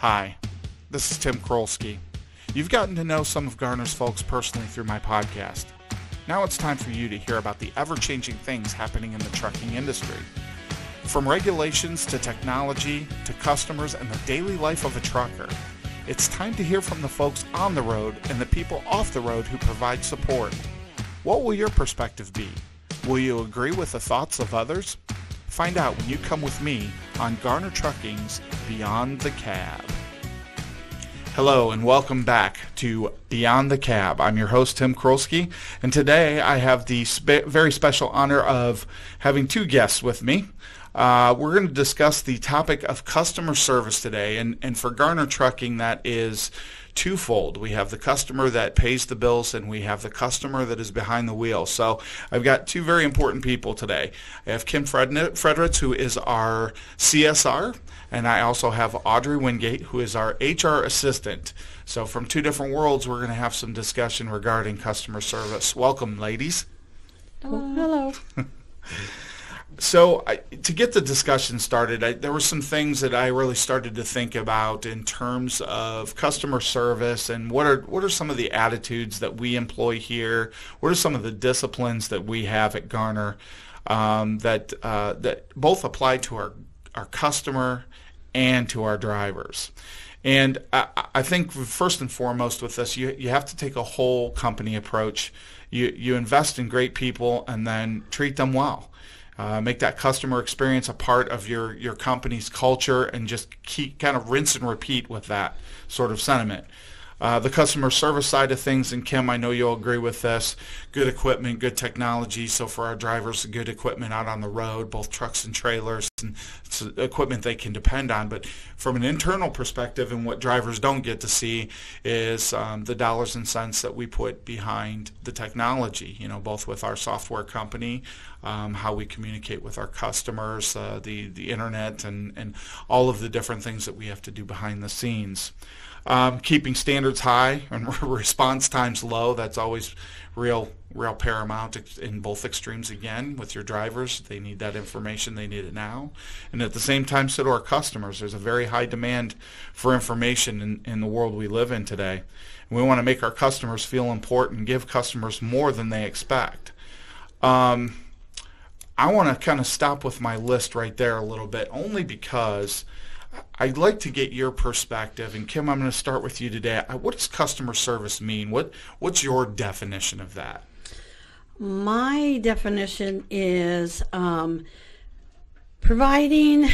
Hi, this is Tim Krolsky. You've gotten to know some of Garner's folks personally through my podcast. Now it's time for you to hear about the ever-changing things happening in the trucking industry. From regulations to technology to customers and the daily life of a trucker, it's time to hear from the folks on the road and the people off the road who provide support. What will your perspective be? Will you agree with the thoughts of others? Find out when you come with me on Garner Trucking's Beyond the Cab. Hello and welcome back to Beyond the Cab. I'm your host, Tim Krolsky, and today I have the very special honor of having two guests with me. We're going to discuss the topic of customer service today, and for Garner Trucking, that is twofold. We have the customer that pays the bills, and we have the customer that is behind the wheel. So I've got two very important people today. I have Kim Fredritz, who is our CSR, and I also have Audrey Wingate, who is our HR assistant. So from two different worlds, we're going to have some discussion regarding customer service. Welcome, ladies. Hello. So to get the discussion started, there were some things that I really started to think about in terms of customer service and what are some of the attitudes that we employ here? What are some of the disciplines that we have at Garner that both apply to our customer and to our drivers? And I think first and foremost with this, you have to take a whole company approach. You invest in great people and then treat them well. Make that customer experience a part of your company's culture and just keep kind of rinse and repeat with that sort of sentiment. The customer service side of things, and Kim, I know you'll agree with this, good equipment, good technology. So for our drivers, good equipment out on the road, both trucks and trailers, and it's equipment they can depend on. But from an internal perspective, and what drivers don't get to see is the dollars and cents that we put behind the technology, both with our software company, how we communicate with our customers, the internet, and all of the different things that we have to do behind the scenes. Keeping standards high and response times low, that's always real paramount in both extremes. Again, with your drivers, they need that information, they need it now. And at the same time, so do our customers. There's a very high demand for information in the world we live in today. And we want to make our customers feel important and give customers more than they expect. I want to kind of stop with my list right there a little bit, only because I'd like to get your perspective. And Kim, I'm going to start with you today. What does customer service mean? What's your definition of that? My definition is providing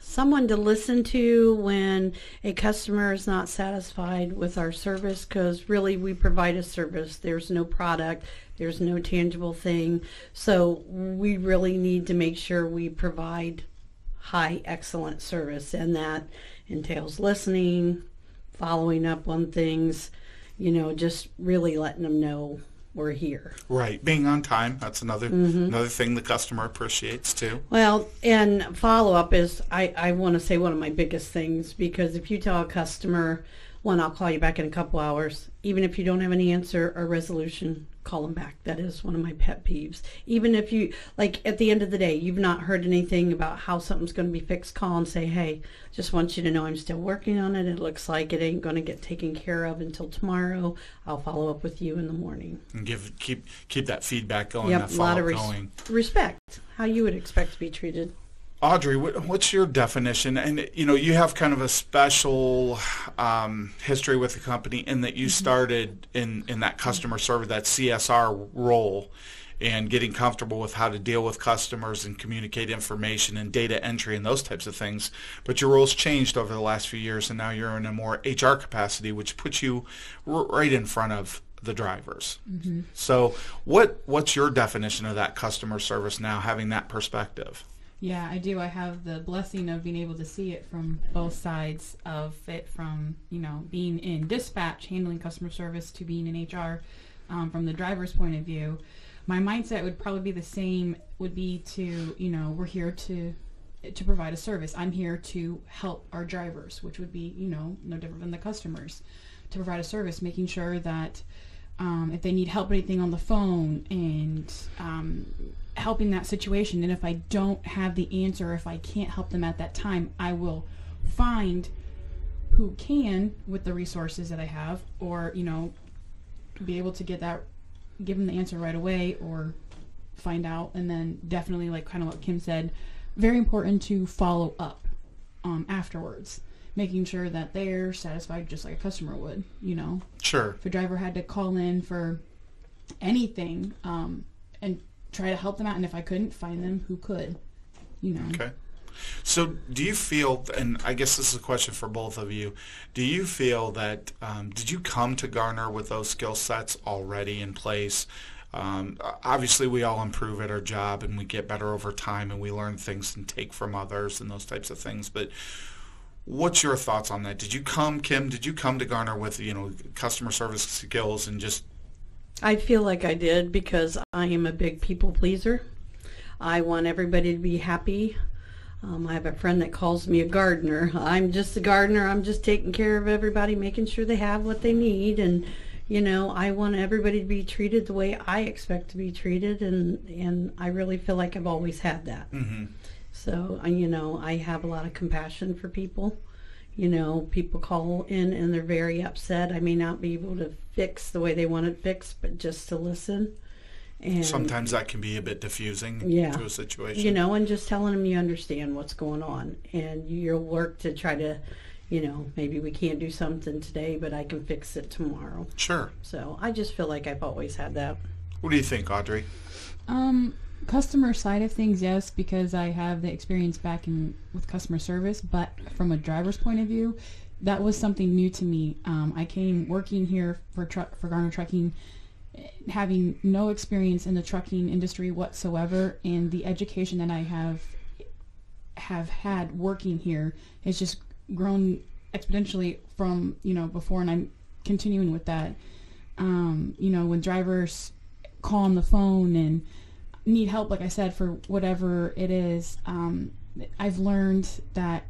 someone to listen to when a customer is not satisfied with our service, because really we provide a service. There's no product. There's no tangible thing. So we really need to make sure we provide high, excellent service, and that entails listening, following up on things, just really letting them know we're here. Right, being on time. That's another thing the customer appreciates too. Well, and follow-up is, I want to say, one of my biggest things, because if you tell a customer, I'll call you back in a couple hours, even if you don't have any answer or resolution, call them back. That is one of my pet peeves. Even if you, at the end of the day, you've not heard anything about how something's going to be fixed, call and say, hey, just want you to know I'm still working on it. It looks like it ain't going to get taken care of until tomorrow. I'll follow up with you in the morning. And keep that feedback going, yep, that follow-up going. Respect, how you would expect to be treated. Audrey, what's your definition? And you have kind of a special history with the company in that you started in that customer service, that CSR role, and getting comfortable with how to deal with customers and communicate information and data entry and those types of things. But your role's changed over the last few years, and now you're in a more HR capacity, which puts you right in front of the drivers. Mm-hmm. So what's your definition of that customer service now, having that perspective? Yeah, I do. I have the blessing of being able to see it from both sides of it, from, being in dispatch, handling customer service, to being in HR, from the driver's point of view. My mindset would probably be the same, would be to, we're here to provide a service. I'm here to help our drivers, which would be, no different than the customers, to provide a service, making sure that if they need help anything on the phone, and helping that situation. And if I don't have the answer, if I can't help them at that time, I will find who can with the resources that I have, or, you know, be able to give them the answer right away or find out. And then definitely, like kind of what Kim said, very important to follow up afterwards, making sure that they're satisfied just like a customer would, you know. Sure. If a driver had to call in for anything and try to help them out, and if I couldn't, find them who could, you know. Okay. So do you feel, and I guess this is a question for both of you, do you feel that, did you come to Garner with those skill sets already in place? Obviously, we all improve at our job, and we get better over time, and we learn things and take from others and those types of things. But what's your thoughts on that? Did you come, Kim, did you come to Garner with, you know, customer service skills and just... I feel like I did because I am a big people pleaser. I want everybody to be happy. I have a friend that calls me a gardener. I'm just a gardener. I'm just taking care of everybody, making sure they have what they need. And, you know, I want everybody to be treated the way I expect to be treated. And I really feel like I've always had that. Mm-hmm. So, you know, I have a lot of compassion for people. You know, people call in and they're very upset. I may not be able to fix the way they want it fixed, but just to listen. And sometimes that can be a bit diffusing to a situation. You know, and just telling them you understand what's going on. And you'll work to try to, you know, maybe we can't do something today, but I can fix it tomorrow. Sure. So I just feel like I've always had that. What do you think, Audrey? Customer side of things, yes, because I have the experience back with customer service, but from a driver's point of view, that was something new to me. I came working here for Garner Trucking, having no experience in the trucking industry whatsoever, and the education that I have had working here has just grown exponentially from, you know, before, and I'm continuing with that. You know, when drivers call on the phone and need help, like I said, for whatever it is, I've learned that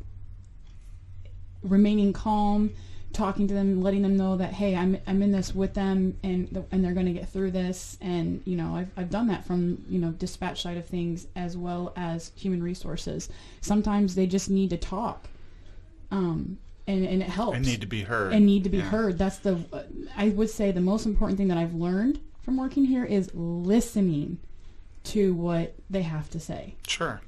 remaining calm, talking to them, letting them know that, hey, I'm in this with them, and they're going to get through this. And, you know, I've done that from, you know, dispatch side of things as well as human resources. Sometimes they just need to talk, and it helps. And need to be heard. And need to be heard. That's I would say the most important thing that I've learned from working here is listening to what they have to say. Sure.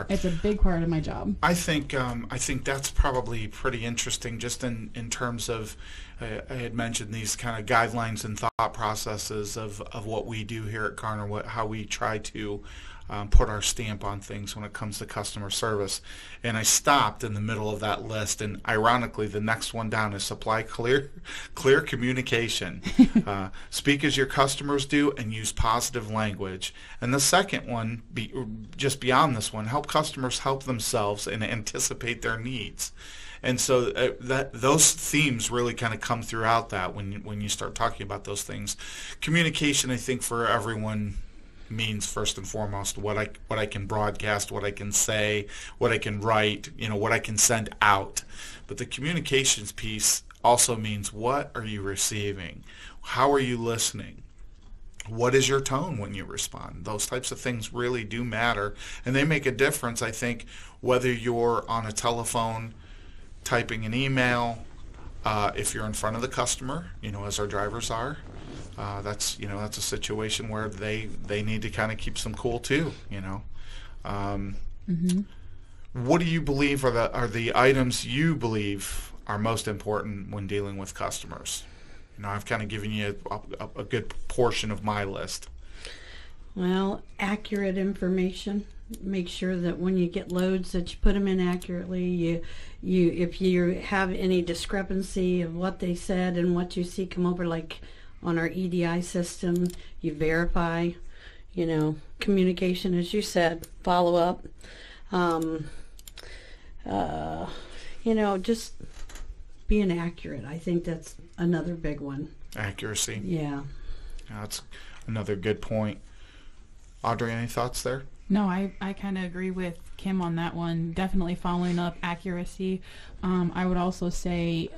It's a big part of my job. I think that's probably pretty interesting, just in terms of, I had mentioned these kind of guidelines and thought processes of what we do here at Garner, how we try to put our stamp on things when it comes to customer service. And I stopped in the middle of that list, and ironically, the next one down is supply clear communication. Speak as your customers do and use positive language. And the second one, just beyond this one, help customers help themselves and anticipate their needs. And so those themes really kind of come throughout that when you start talking about those things. Communication, I think, for everyone means first and foremost what I can broadcast, what I can say, what I can write, you know, what I can send out. But the communications piece also means, what are you receiving? How are you listening? What is your tone when you respond? Those types of things really do matter, and they make a difference, I think, whether you're on a telephone, typing an email, if you're in front of the customer, you know, as our drivers are. That's a situation where they need to kind of keep some cool too, you know. What do you believe are the items you believe are most important when dealing with customers? You know, I've kind of given you a good portion of my list. Well, accurate information. Make sure that when you get loads that you put them in accurately. If you have any discrepancy of what they said and what you see come over, like on our EDI system, you verify, you know, communication, as you said, follow up, you know, just being accurate. I think that's another big one. Accuracy. Yeah. That's another good point. Audrey, any thoughts there? No, I kind of agree with Kim on that one. Definitely following up, accuracy. I would also say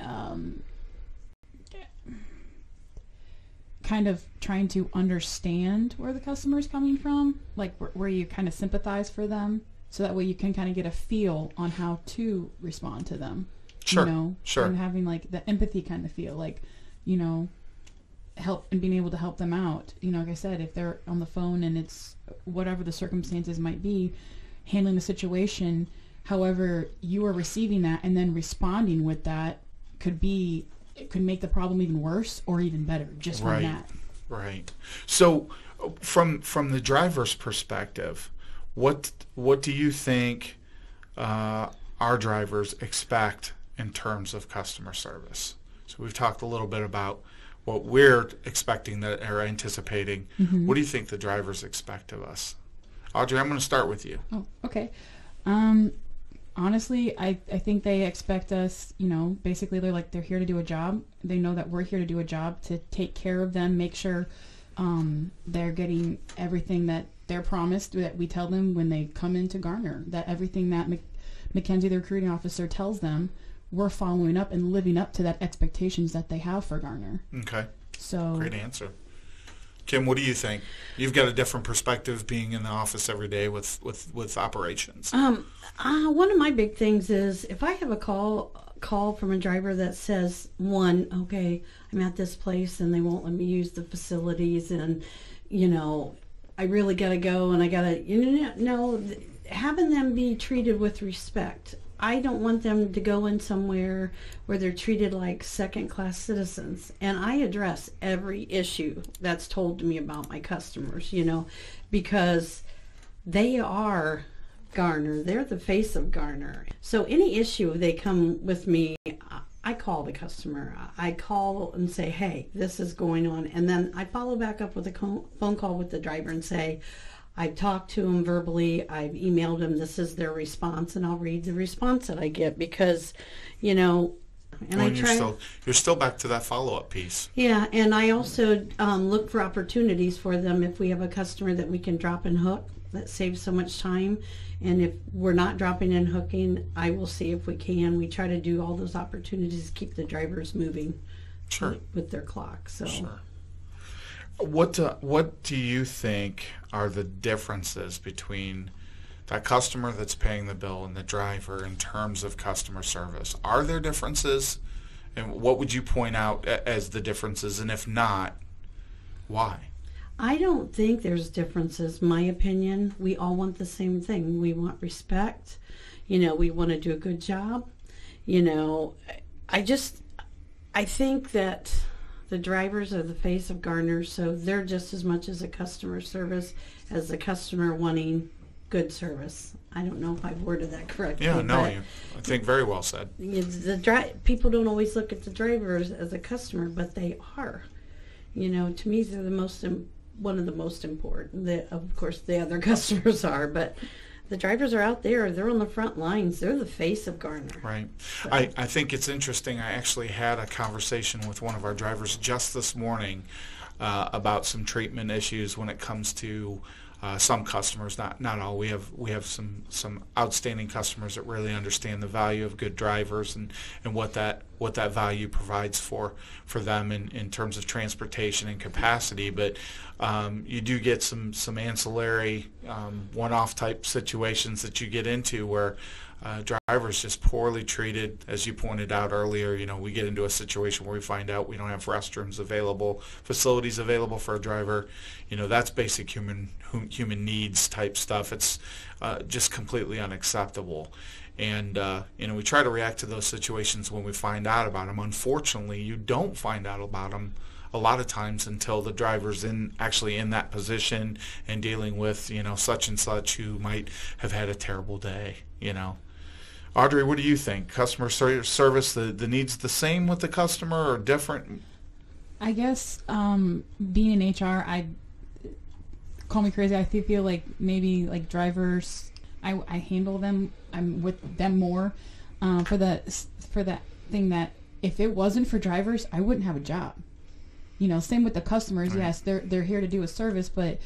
kind of trying to understand where the customer is coming from, like where you kind of sympathize for them, so that way you can kind of get a feel on how to respond to them. Sure, you know, sure. and having like the empathy kind of feel, like, you know, help and being able to help them out. You know, like I said, if they're on the phone and it's whatever the circumstances might be, handling the situation, however you are receiving that and then responding with that it could make the problem even worse or even better just from that. Right. So from the driver's perspective, what do you think our drivers expect in terms of customer service? So we've talked a little bit about what we're expecting that or anticipating. Mm-hmm. What do you think the drivers expect of us? Audrey, I'm going to start with you. Oh, okay. Honestly, I think they expect us, you know, basically they're here to do a job. They know that we're here to do a job, to take care of them, make sure they're getting everything that they're promised, that we tell them when they come into Garner, that everything that Mackenzie, the recruiting officer, tells them, we're following up and living up to that expectations that they have for Garner. Okay. So great answer. Kim, what do you think? You've got a different perspective being in the office every day with operations. One of my big things is if I have a call from a driver that says, okay, I'm at this place and they won't let me use the facilities, and you know, I really gotta go and I gotta, having them be treated with respect. I don't want them to go in somewhere where they're treated like second-class citizens. And I address every issue that's told to me about my customers, you know, because they are Garner. They're the face of Garner. So any issue they come with me, I call the customer. I call and say, hey, this is going on. And then I follow back up with a phone call with the driver and say, I've talked to them verbally, I've emailed them, this is their response, and I'll read the response that I get because, you know, and I try. You're still back to that follow-up piece. Yeah, and I also look for opportunities for them if we have a customer that we can drop and hook. That saves so much time. And if we're not dropping and hooking, I will see if we can. We try to do all those opportunities to keep the drivers moving. Sure. With their clock. So. Sure. What do you think are the differences between that customer that's paying the bill and the driver in terms of customer service? Are there differences? And what would you point out as the differences? And if not, why? I don't think there's differences. My opinion, we all want the same thing. We want respect. You know, we want to do a good job. You know, I think that the drivers are the face of Garner, so they're just as much as a customer service as the customer wanting good service. I don't know if I've worded that correctly. Yeah, no, I think very well said. People don't always look at the drivers as a customer, but they are. You know, to me, they're one of the most important. Of course, the other customers are, but the drivers are out there. They're on the front lines. They're the face of Garner. Right. So. I think it's interesting. I actually had a conversation with one of our drivers just this morning about some treatment issues when it comes to some customers, not all. We have some outstanding customers that really understand the value of good drivers and what that value provides for them in terms of transportation and capacity. But you do get some ancillary one-off type situations that you get into where drivers just poorly treated. As you pointed out earlier, you know, we get into a situation where we find out we don't have restrooms available, facilities available for a driver. You know, that's basic human needs type stuff. It's just completely unacceptable. And, you know, we try to react to those situations when we find out about them. Unfortunately, you don't find out about them a lot of times until the driver's actually in that position and dealing with, you know, such and such who might have had a terrible day, you know. Audrey, what do you think? Customer service, the needs the same with the customer or different? I guess being in HR, call me crazy, I feel like maybe like drivers, I handle them, I'm with them more for that thing that if it wasn't for drivers, I wouldn't have a job. You know, same with the customers. Right. Yes, they're here to do a service, but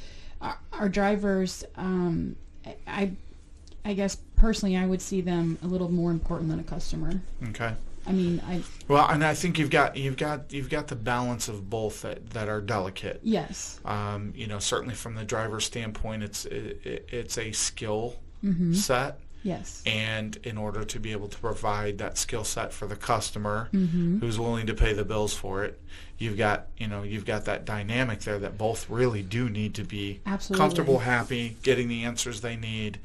our drivers, I guess personally, I would see them a little more important than a customer. Okay. I mean, well, and I think you've got the balance of both that are delicate. Yes. You know, certainly from the driver's standpoint, it's a skill mm-hmm. set, Yes. And in order to be able to provide that skill set for the customer Mm-hmm. who's willing to pay the bills for it, you've got that dynamic there that both really do need to be Absolutely. comfortable, happy, getting the answers they need,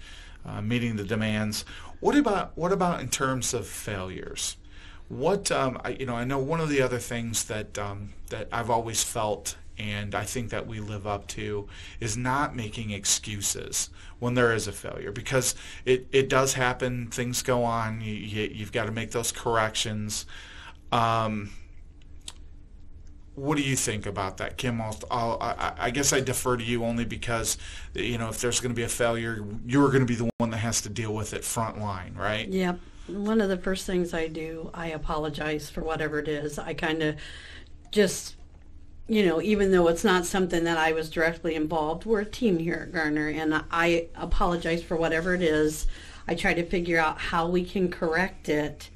meeting the demands. What about in terms of failures? What I know one of the other things that I've always felt, and I think that we live up to, is not making excuses when there is a failure, because it does happen. Things go on. You've got to make those corrections. What do you think about that, Kim? I guess I defer to you only because, if there's going to be a failure, you're going to be the one that has to deal with it front line, right? Yep. One of the first things I do, I apologize for whatever it is. I kind of just, even though it's not something that I was directly involved, we're a team here at Garner, and I apologize for whatever it is. I try to figure out how we can correct it.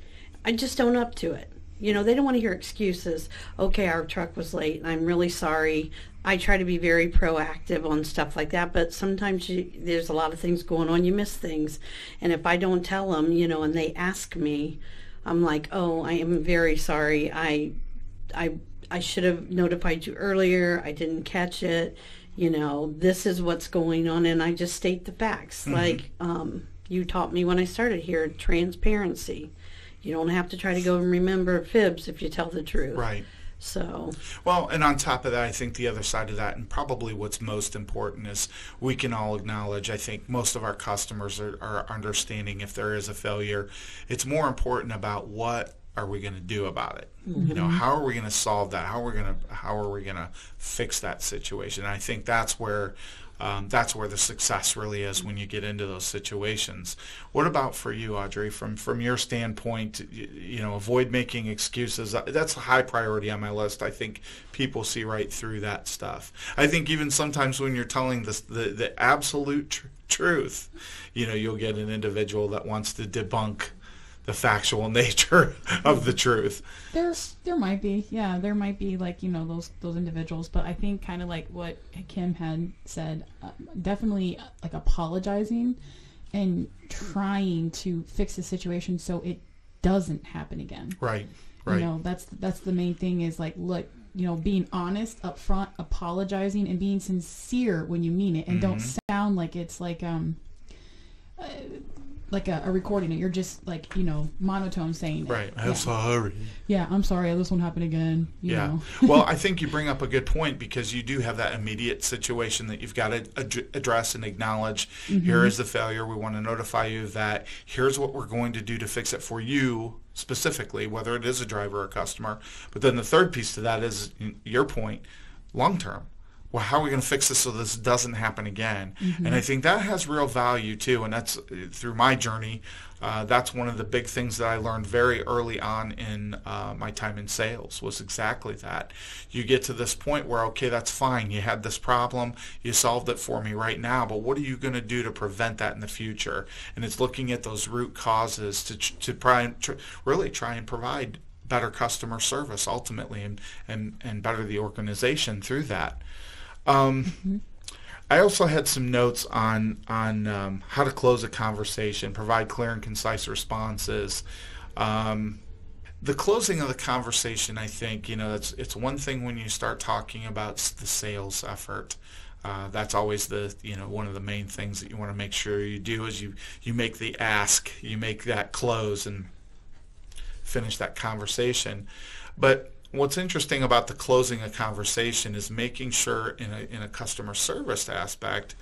I just own up to it. They don't want to hear excuses. Okay, our truck was late, and I'm really sorry. I try to be very proactive on stuff like that, but sometimes there's a lot of things going on. You miss things. And if I don't tell them, and they ask me, I'm like, oh, I am very sorry. I should have notified you earlier. I didn't catch it. This is what's going on, and I just state the facts. Mm-hmm. Like you taught me when I started here, transparency. You don't have to try to go and remember fibs if you tell the truth. Right. So. Well, and on top of that, I think the other side of that, and probably what's most important, is we can all acknowledge, I think most of our customers are understanding if there is a failure. It's more important about what are we going to do about it. Mm-hmm. How are we going to solve that? How are we going to fix that situation? And I think that's where the success really is when you get into those situations. What about for you, Audrey? From your standpoint, avoid making excuses. That's a high priority on my list. I think people see right through that stuff. I think even sometimes when you're telling the absolute truth, you'll get an individual that wants to debunk the factual nature of the truth. There might be, there might be those individuals, but I think kind of like what Kim had said, definitely like apologizing and trying to fix the situation so it doesn't happen again. Right. That's the main thing is being honest up front, apologizing and being sincere when you mean it, and don't sound like it's like a recording. You're just monotone saying it. Right. I'm sorry. Yeah, I'm sorry. This won't happen again. You know. Well, I think you bring up a good point, because you do have that immediate situation that you've got to address and acknowledge. Mm-hmm. Here is the failure. We want to notify you of that. Here's what we're going to do to fix it for you specifically, whether it is a driver or a customer. But then the third piece to that is your point, long term. Well, how are we going to fix this so this doesn't happen again? Mm-hmm. And I think that has real value too. And that's through my journey. That's one of the big things that I learned very early on in my time in sales, was exactly that. You get to this point where, okay, that's fine. You had this problem. You solved it for me right now. But what are you going to do to prevent that in the future? And it's looking at those root causes to really try and provide better customer service ultimately, and better the organization through that. I also had some notes on how to close a conversation, provide clear and concise responses. The closing of the conversation, I think, it's one thing when you start talking about the sales effort. That's always one of the main things that you want to make sure you do is you make the ask, you make that close and finish that conversation. But what's interesting about the closing a conversation is making sure in a customer service aspect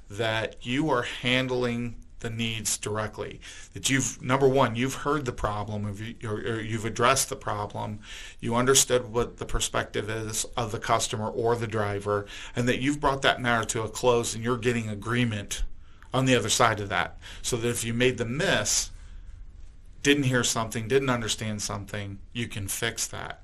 that you are handling the needs directly. That number one, you've heard the problem, or you've addressed the problem, you understood what the perspective is of the customer or the driver, and that you've brought that matter to a close and you're getting agreement on the other side of that. So that if you made the miss, didn't hear something, didn't understand something, you can fix that.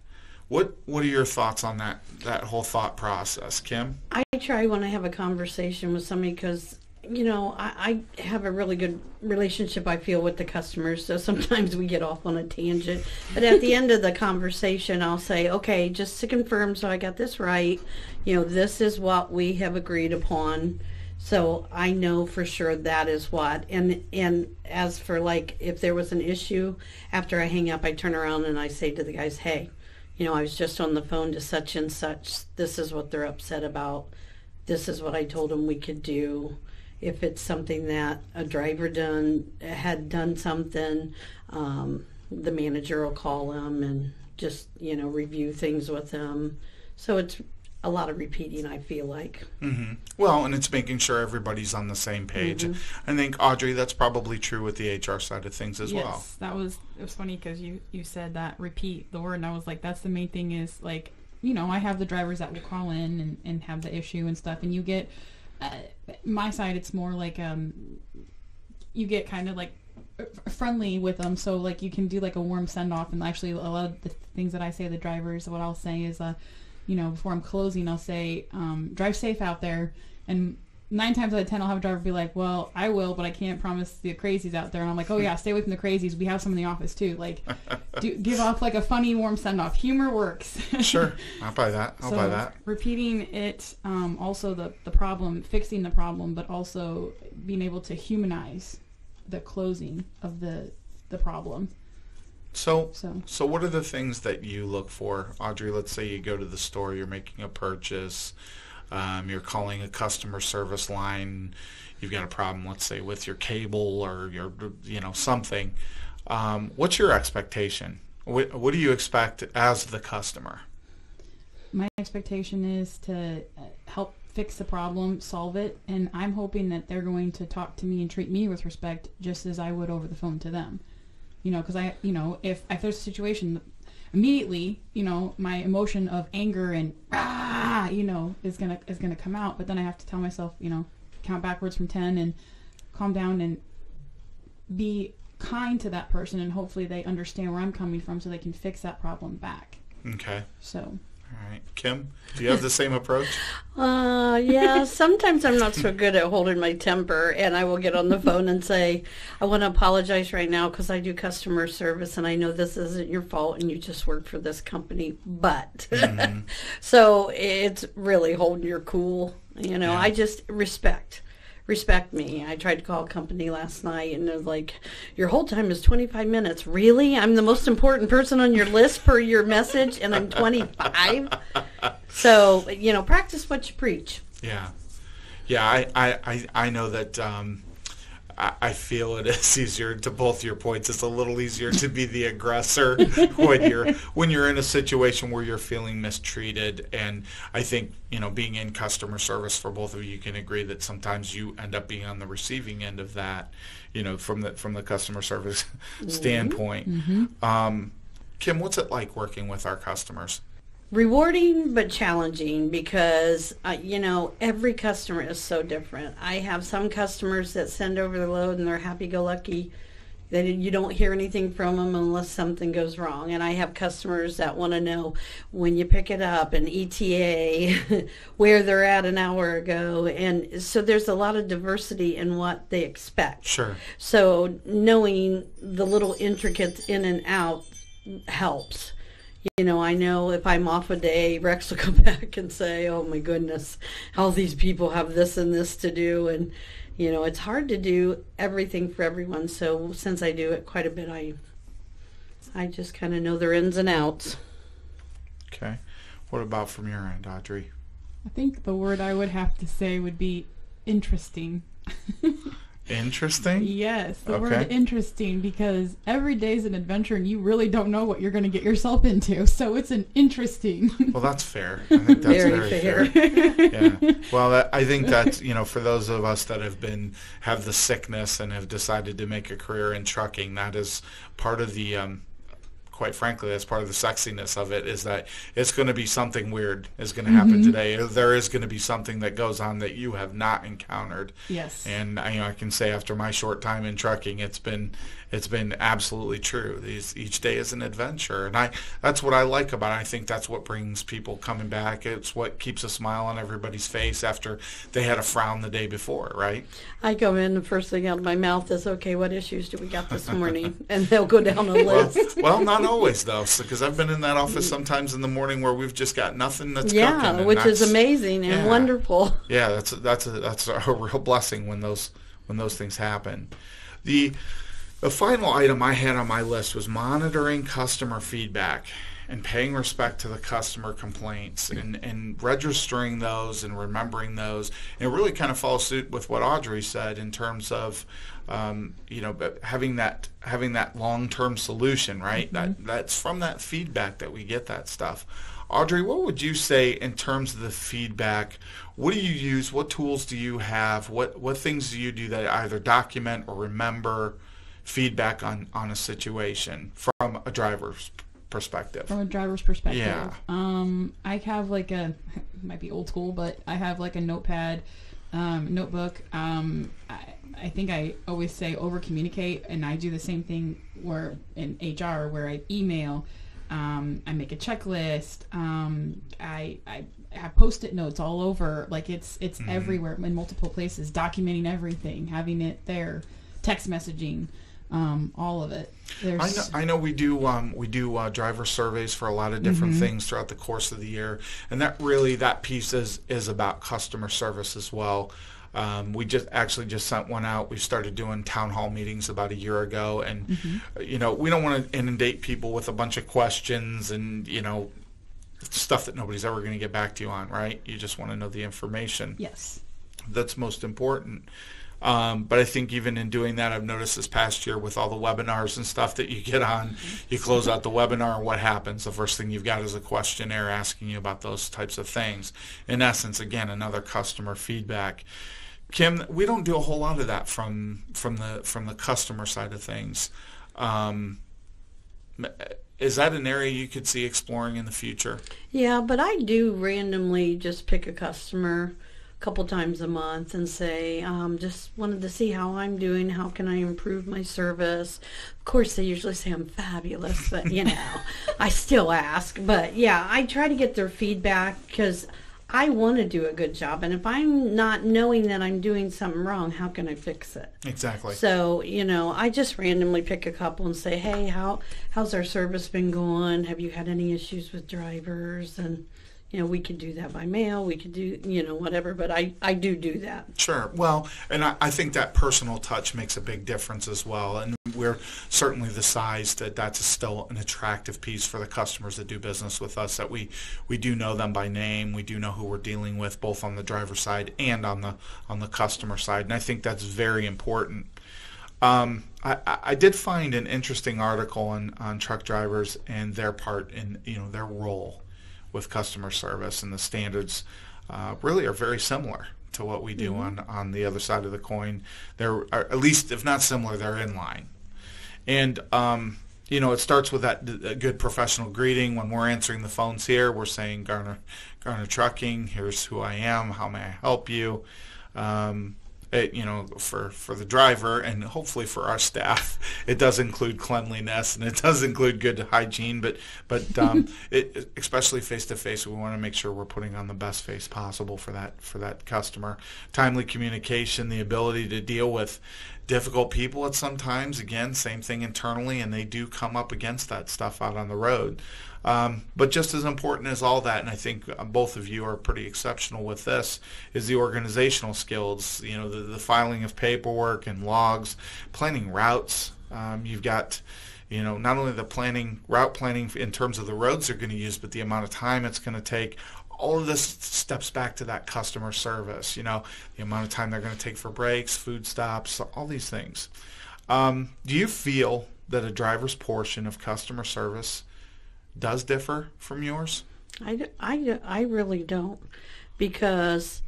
What are your thoughts on that whole thought process, Kim? I try when I have a conversation with somebody because, I have a really good relationship, I feel, with the customers. So sometimes we get off on a tangent. But at the end of the conversation, I'll say, okay, just to confirm so I got this right, this is what we have agreed upon. So I know for sure that is what. And as for like if there was an issue, after I hang up, I turn around and I say to the guys, hey, I was just on the phone to such and such. This is what they're upset about. This is what I told them we could do. If it's something that a driver had done something, the manager will call them and just, review things with them. So it's a lot of repeating, I feel like. Mm-hmm. Well, and it's making sure everybody's on the same page. I think, Audrey, that's probably true with the HR side of things as well. Yes, it was funny because you said that, repeat the word, and I was like, that's the main thing is, like, I have the drivers that will call in and have the issue and stuff, and you get, my side, it's more like, you get kind of like friendly with them, so like you can do like a warm send-off, and actually a lot of the things that I say to the drivers, what I'll say is, before I'm closing, I'll say, drive safe out there. And 9 times out of 10, I'll have a driver be like, well, I will, but I can't promise the crazies out there. And I'm like, oh yeah, stay away from the crazies. We have some in the office too. Like, give off like a funny, warm send-off. Humor works. Sure. I'll buy that. I'll buy that. Repeating it, also the problem, fixing the problem, but also being able to humanize the closing of the problem. So what are the things that you look for, Audrey? Let's say you go to the store, you're making a purchase, you're calling a customer service line, you've got a problem, let's say, with your cable or your, something. What's your expectation? What do you expect as the customer? My expectation is to help fix the problem, solve it, and I'm hoping that they're going to talk to me and treat me with respect just as I would over the phone to them. Because if there's a situation, immediately, my emotion of anger and is gonna come out. But then I have to tell myself, count backwards from 10 and calm down and be kind to that person, and hopefully they understand where I'm coming from, so they can fix that problem back. Okay. So. All right. Kim, do you have the same approach? Yeah, sometimes I'm not so good at holding my temper, and I will get on the phone and say, I want to apologize right now because I do customer service, and I know this isn't your fault, and you just work for this company, but. So it's really holding your cool. Yeah. I just respect me. I tried to call a company last night, and they're like, your hold time is 25 minutes. Really? I'm the most important person on your list per your message, and I'm 25? So, practice what you preach. Yeah. Yeah, I know that I feel it is easier, to both your points. It's a little easier to be the aggressor when you're in a situation where you're feeling mistreated. And I think, being in customer service, for both of you can agree that sometimes you end up being on the receiving end of that, from the customer service standpoint. Kim, what's it like working with our customers? Rewarding but challenging because, every customer is so different. I have some customers that send over the load and they're happy-go-lucky. You don't hear anything from them unless something goes wrong. And I have customers that want to know when you pick it up and ETA, where they're at an hour ago. And so there's a lot of diversity in what they expect. Sure. So knowing the little intricates in and out helps. I know if I'm off a day, Rex will come back and say, oh my goodness, all these people have this and this to do. And, it's hard to do everything for everyone. So since I do it quite a bit, I just kind of know their ins and outs. Okay. What about from your end, Audrey? I think the word I would have to say would be interesting. Interesting? Yes, the word interesting, because every day is an adventure and you really don't know what you're going to get yourself into. So it's an interesting. Well, that's fair. I think that's very fair. Yeah. Well, I think that's, for those of us that have the sickness and have decided to make a career in trucking, that is part of the quite frankly, that's part of the sexiness of it, is that it's going to be something weird is going to happen today. There is going to be something that goes on that you have not encountered. Yes. And I can say after my short time in trucking, it's been absolutely true. Each day is an adventure, and that's what I like about it. I think that's what brings people coming back. It's what keeps a smile on everybody's face after they had a frown the day before, right? I go in, the first thing out of my mouth is, okay, what issues do we got this morning? And they'll go down a list. Well, not always though, because I've been in that office sometimes in the morning where we've just got nothing that's cooking. Yeah, which is amazing and wonderful. Yeah, that's a real blessing when those things happen. The final item I had on my list was monitoring customer feedback and paying respect to the customer complaints and registering those and remembering those. And it really kind of follows suit with what Audrey said in terms of having that long-term solution, right? Mm-hmm. That's from that feedback that we get that stuff. Audrey, what would you say in terms of the feedback? What do you use? What tools do you have? What things do you do that either document or remember feedback on a situation from a driver's perspective? From a driver's perspective. Yeah. I have like it might be old school, but I have like a notepad, notebook. I think I always say over communicate, and I do the same thing where in HR where I email. I make a checklist. I have Post-it notes all over. Like it's everywhere in multiple places, documenting everything, having it there, text messaging, all of it. I know we do driver surveys for a lot of different things throughout the course of the year, and that piece is about customer service as well. We just sent one out. We started doing town hall meetings about a year ago, and we don't want to inundate people with a bunch of questions and stuff that nobody's ever going to get back to you on, right? You just want to know the information. Yes, that's most important. But I think even in doing that, I've noticed this past year with all the webinars and stuff that you get on, you close out the webinar and what happens? The first thing you've got is a questionnaire asking you about those types of things. In essence, again, another customer feedback. Kim, we don't do a whole lot of that from the customer side of things. Is that an area you could see exploring in the future? Yeah, but I do randomly just pick a customer a couple times a month and say, just wanted to see how I'm doing. How can I improve my service? Of course, they usually say I'm fabulous, but I still ask. But yeah, I try to get their feedback because I want to do a good job, and if I'm not knowing that I'm doing something wrong, how can I fix it? Exactly. So, I just randomly pick a couple and say, hey, how's our service been going? Have you had any issues with drivers? And, we could do that by mail. We could do, whatever, but I do that. Sure. Well, and I think that personal touch makes a big difference as well. And we're certainly the size that's still an attractive piece for the customers that do business with us, that we do know them by name. We do know who we're dealing with, both on the driver side and on the customer side. And I think that's very important. I did find an interesting article on truck drivers and their part in, their role with customer service, and the standards really are very similar to what we do on the other side of the coin. They're, at least if not similar, they're in line. And it starts with that good professional greeting. When we're answering the phones here, we're saying Garner Trucking, here's who I am, how may I help you? For the driver, and hopefully for our staff, it does include cleanliness and it does include good hygiene. But especially face to face, we want to make sure we're putting on the best face possible for that customer. Timely communication, the ability to deal with difficult people at sometimes. Again, same thing internally, and they do come up against that stuff out on the road. But just as important as all that, and I think both of you are pretty exceptional with this, is the organizational skills, the filing of paperwork and logs, planning routes. You've got, not only the route planning in terms of the roads they're going to use, but the amount of time it's going to take. All of this steps back to that customer service, the amount of time they're going to take for breaks, food stops, all these things. Do you feel that a driver's portion of customer service does differ from yours? I really don't, because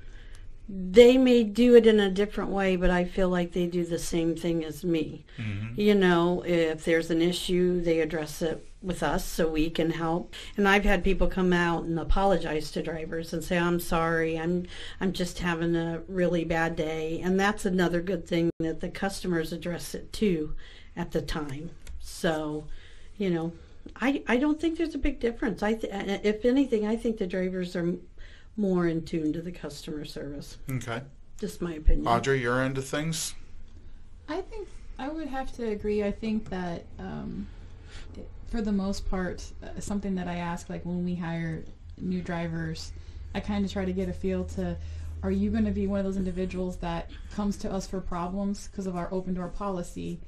they may do it in a different way, but I feel like they do the same thing as me. If there's an issue, they address it with us so we can help. And I've had people come out and apologize to drivers and say, I'm sorry, I'm just having a really bad day. And that's another good thing, that the customers address it too at the time. So, I don't think there's a big difference. If anything, I think the drivers are more in tune to the customer service. Okay. Just my opinion. Audrey, your end of things? I think I would have to agree. I think that for the most part, something that I ask, like when we hire new drivers, I kind of try to get a feel to, are you going to be one of those individuals that comes to us for problems because of our open door policy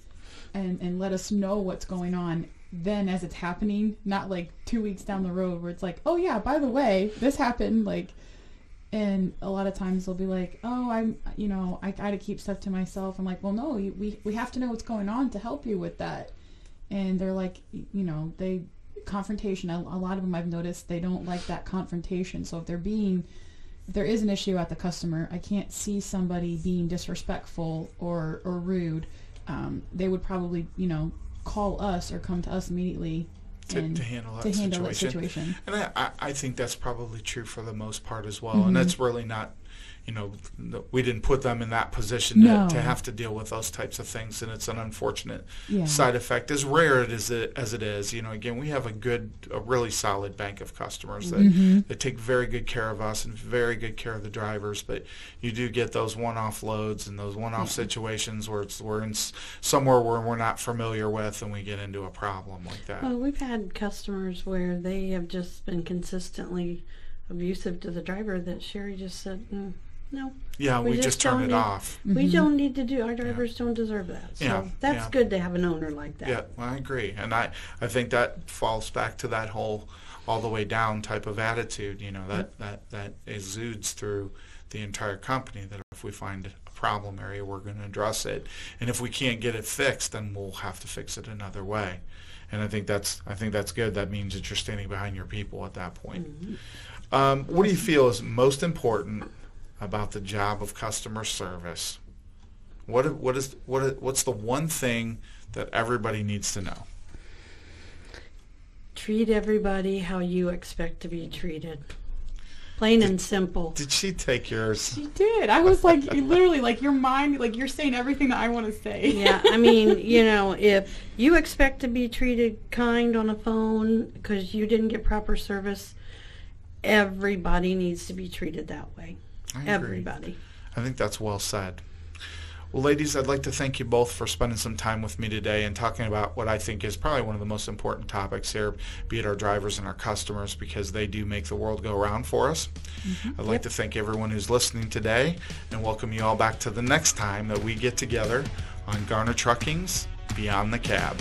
and let us know what's going on then as it's happening, not like 2 weeks down the road where it's like, oh yeah, by the way, this happened, like, and a lot of times they'll be like, oh, I gotta keep stuff to myself. I'm like, well, no, we have to know what's going on to help you with that. And they're like, confrontation. A lot of them I've noticed, they don't like that confrontation. So if there is an issue at the customer, I can't see somebody being disrespectful or rude. They would probably, call us or come to us immediately to handle that situation. And I think that's probably true for the most part as well. And that's really not, we didn't put them in that position to have to deal with those types of things, and it's an unfortunate side effect. As rare as it is, again, we have a really solid bank of customers that take very good care of us and very good care of the drivers, but you do get those one-off loads and those one-off situations where we're in somewhere where we're not familiar with and we get into a problem like that. Well, we've had customers where they have just been consistently abusive to the driver that Sherry just said, no. Yeah, we just turn it off. We don't need to do. Our drivers don't deserve that. So that's good to have an owner like that. Yeah, well, I agree, and I think that falls back to that whole all the way down type of attitude. That exudes through the entire company. That if we find a problem area, we're going to address it, and if we can't get it fixed, then we'll have to fix it another way. And I think that's good. That means that you're standing behind your people at that point. What do you feel is most important about the job of customer service? What's the one thing that everybody needs to know? Treat everybody how you expect to be treated. Plain and simple. Did she take yours? She did. I was like, literally, like your mind, like you're saying everything that I want to say. Yeah, I mean, if you expect to be treated kind on a phone because you didn't get proper service, everybody needs to be treated that way. I agree. Everybody. I think that's well said. Well, ladies, I'd like to thank you both for spending some time with me today and talking about what I think is probably one of the most important topics here, be it our drivers and our customers, because they do make the world go round for us. I'd like to thank everyone who's listening today and welcome you all back to the next time that we get together on Garner Trucking's Beyond the Cab.